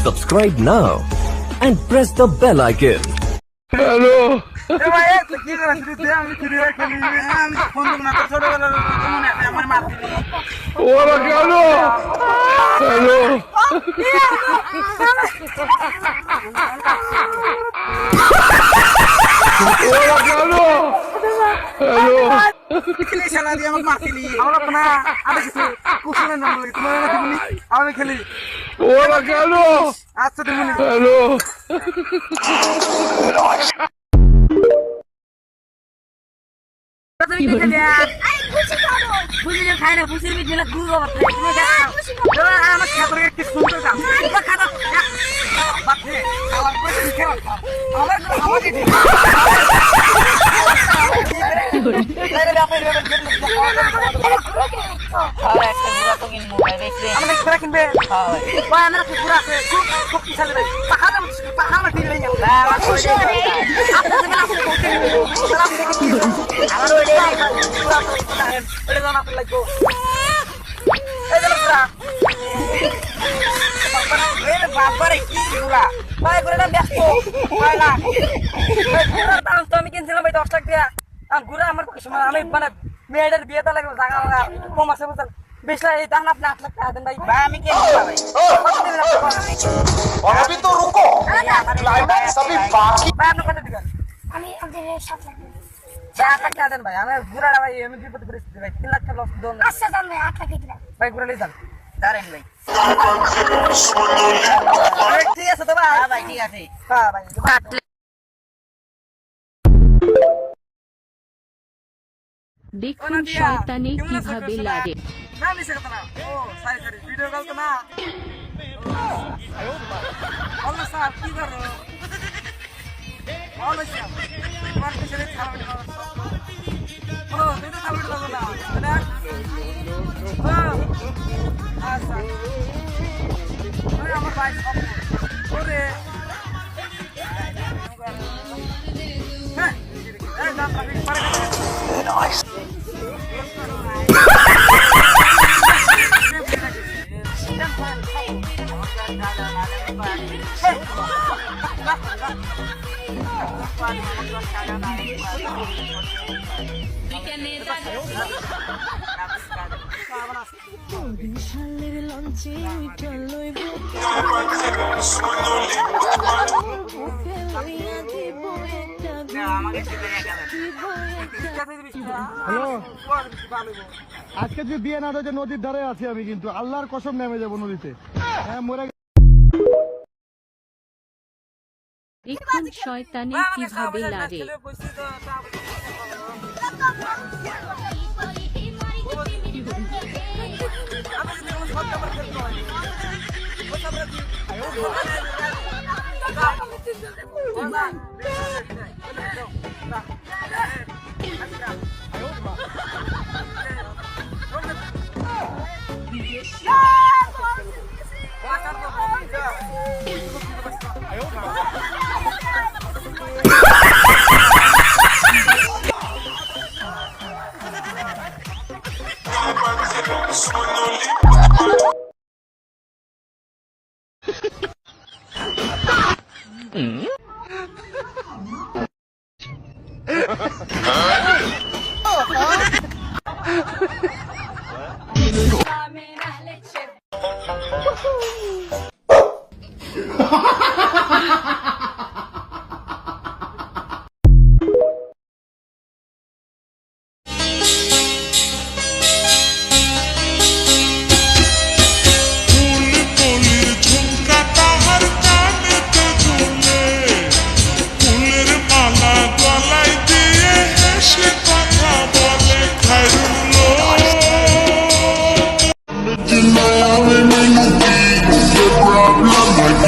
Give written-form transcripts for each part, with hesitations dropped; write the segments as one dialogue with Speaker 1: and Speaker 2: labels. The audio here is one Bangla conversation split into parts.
Speaker 1: Subscribe now and press the bell icon.
Speaker 2: Hello ওরা কেন হ্যালো ওরা কেন হ্যালো
Speaker 3: খেলি খেলা দিয়ে আমাকে মারছিলি আমরা তো না আমি কিছু কুকুরের নাম বলি তোমার না তুমি আমি খেলি
Speaker 2: ওরা কেন
Speaker 3: আচ্ছা তুমি
Speaker 2: হ্যালো
Speaker 3: তুমি কি খেলি আরে খুশি খাবো খুশি যে খাই না খুশি মিট মিলা গুড় বাবা খাই তুমি খাও দাদা আমার খাবার একটু সুন্দর দাও খাও বাপরে খাবার কই খেলা আমার আমাকে দে আরে বাপরে
Speaker 4: আর একটা বুড়া তো কিনবো ভাই দেখবে
Speaker 3: আমাদের খেলা কিনবে ভাই আমরা কুকুর আছে খুব শক্তিশালী ভাই পাহাড় ঠিক নেই
Speaker 4: আমার খুশি হবে আমার ওইটাই
Speaker 3: আমি কিনছিলাম ভাই 10 লাখ দিয়া ঘুরে আমার আমি মানে মেয়েদের বিয়েতে লাগবে জায়গা কম আছে বুঝলেন 20 লাখ এই দাম আপনি 8 লাখ টাকা দেন ভাই
Speaker 4: ভাই আমি কিনবো ভাই
Speaker 5: और अभी तो रुको क्लाइमैक्स अभी बाकी
Speaker 3: ভাই আপনি কত দিবেন
Speaker 6: আমি ওদের 7 লাখ দেব।
Speaker 3: 8 লাখ টাকা দেন ভাই আমি ঘুরে ভাই আমি বিপদ পরিস্থিতি ভাই 3 লাখ টাকা লস দেন
Speaker 6: আচ্ছা দাম 8 লাখ দিলাম।
Speaker 3: ভাই ঘুরে নিয়ে যান
Speaker 4: দাঁড়ান ভাই
Speaker 3: ঠিক আছে তো ভাই
Speaker 4: হ্যাঁ ভাই ঠিক আছে
Speaker 3: হ্যাঁ ভাই
Speaker 7: দেখুন শয়তানে কিভাবে লাগে।
Speaker 3: না মিছে কথা না ও সরি ভিডিও কল তো না বলো স্যার কি করো বলো স্যার তোমার পিছনে ছাড়া ও তুই তো ছাড়া দাও না না আচ্ছা ওই আমার ভাই ওরে হ্যাঁ এই দাম রাখি পারে
Speaker 2: আজকে যদি বিয়ে না হয় নদীর ধারে আছি আমি কিন্তু আল্লাহর কসম নেমে যাবো নদীতে হ্যাঁ মরে
Speaker 7: দেখুন শয়তানে কিভাবে লাগে।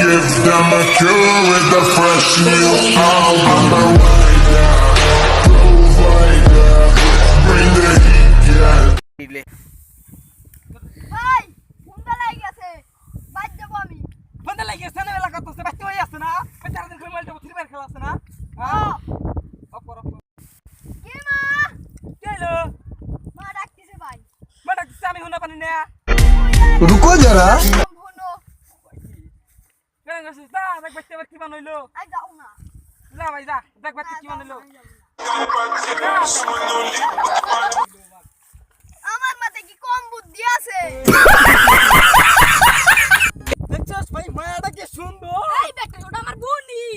Speaker 8: Give them a cure with the fresh new album. Bring the heat, yeah.
Speaker 6: ভাই ফোনটা লাগি গেছে বাদ দেব আমি
Speaker 3: বন্ধ লাগে সামনে এলাকা তো বাচ্চা হই আছে না 4 দিন মোবাইলটা ফ্রি ফায়ার খেলা আছে না হ্যাঁ অপর
Speaker 6: কে মা
Speaker 3: কে হলো
Speaker 6: মা ডাকতেছে ভাই
Speaker 3: মা ডাকতেছে আমি হুনা পানি না
Speaker 5: रुको जरा
Speaker 6: ফোনো
Speaker 3: কেন গেছিস যা দেখ বাইতে আবার কি বানাইলো
Speaker 6: আই যাও না
Speaker 3: যা ভাই যা দেখ বাইতে কি বানাইলো
Speaker 6: আমার মাথায় কি কম বুদ্ধি আছে
Speaker 3: দেখছস ভাই মায়াটা কি সুন্দর
Speaker 6: এই বেটা ওটা আমার বোনই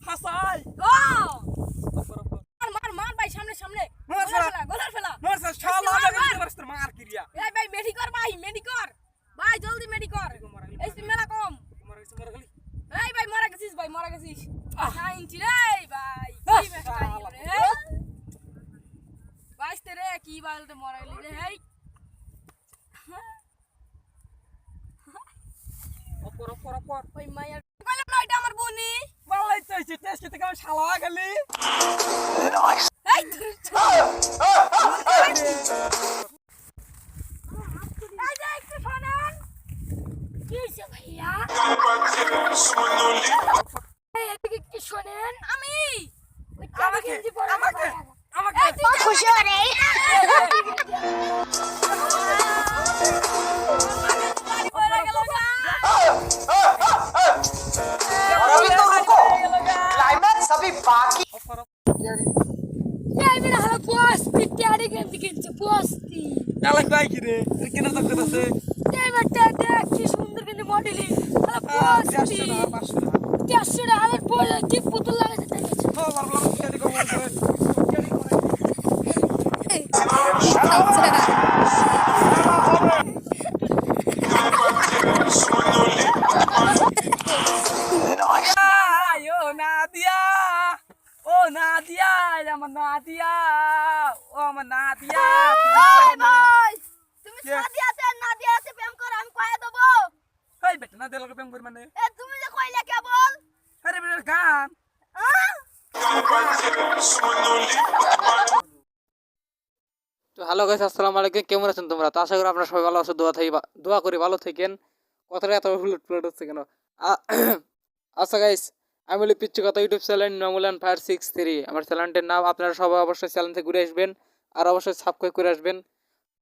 Speaker 3: হাসাই
Speaker 6: ও মার মার ভাই সামনে সামনে
Speaker 3: মার
Speaker 6: গলার ফেলা
Speaker 3: মোরসা শালা লাগি করছ মার কিরিয়া
Speaker 6: এই ভাই মেডি কর ভাই জলদি মেডি কর এই মেলা কম এই ভাই মারা গেছিস সাইনছি রে ভাই কি মেশাই রে বাইস্তে রে কি বলতে মরাইলি রে এই
Speaker 3: অপর
Speaker 6: ওই মায়ের কইলাম না এটা আমার বোনই
Speaker 3: বালাই চাইছে টেস্ট থেকে আমি শালা গেলি
Speaker 6: এই এই যে একটু শোনেন কি হইছে ভাইয়া এই এদিকে কি শোনেন আমি ওই চাবি কিনছি পরে
Speaker 3: আমাকে
Speaker 6: খুশি হরে
Speaker 5: और अभी तो रुको क्लाइमैक्स अभी बाकी
Speaker 6: এই বিনা হলো পোস্টি টিয়ারি কিনছি পোস্টি
Speaker 3: এলাক ভাই কি রে কেন তো করতেছে
Speaker 6: এই বেটা দেখ কি সুন্দর কিন্তু মডেলি হলো পোস্টি 400 টাকা আমার পরে কি পুতুল লাগাতে চাইছে এই ভাই তুমি সাদিয়াতে নাদিয়াতে প্রেম করো আমি কয়ে দেব এ তুমি যে কইলে কেবল
Speaker 9: তো হ্যালো গাইস, আসসালামু আলাইকুম। কেমন আছেন তোমরা? তো আশা করি আপনারা সবাই ভালো আছো। দোয়া করি ভালো থাকেন। কথাটা এত উলট হচ্ছে কেন? আচ্ছা গাইস, আমি বলি পিচ্ছি কথা ইউটিউব চ্যানেল নমুলান ফায়ার 63 আমার চ্যানেলটির নাম। আপনারা সবাই অবশ্যই চ্যানেল থেকে ঘুরে আসবেন আর অবশ্যই সাবস্ক্রাইব করে আসবেন।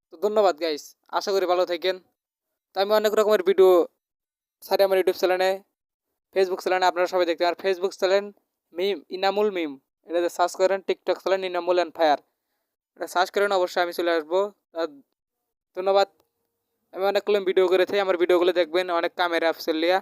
Speaker 9: তো ধন্যবাদ গাইস, আশা করি ভালো থাকেন। তো আমি অনেক রকমের ভিডিও ছাড়ি আমার ইউটিউব চ্যানেলে, ফেসবুক চ্যানেলে আপনারা সবাই দেখতে পারেন। ফেসবুক চ্যানেল ইনামুল মিম, এটাতে সার্চ করেন। TikTok channel Inamul and fire, এটা সার্চ করেন, অবশ্যই আমি চলে আসবো। ধন্যবাদ। আমি অনেকগুলো ভিডিও করেছি, আমার ভিডিওগুলো দেখবেন, অনেক কামের অ্যাপস লিয়া।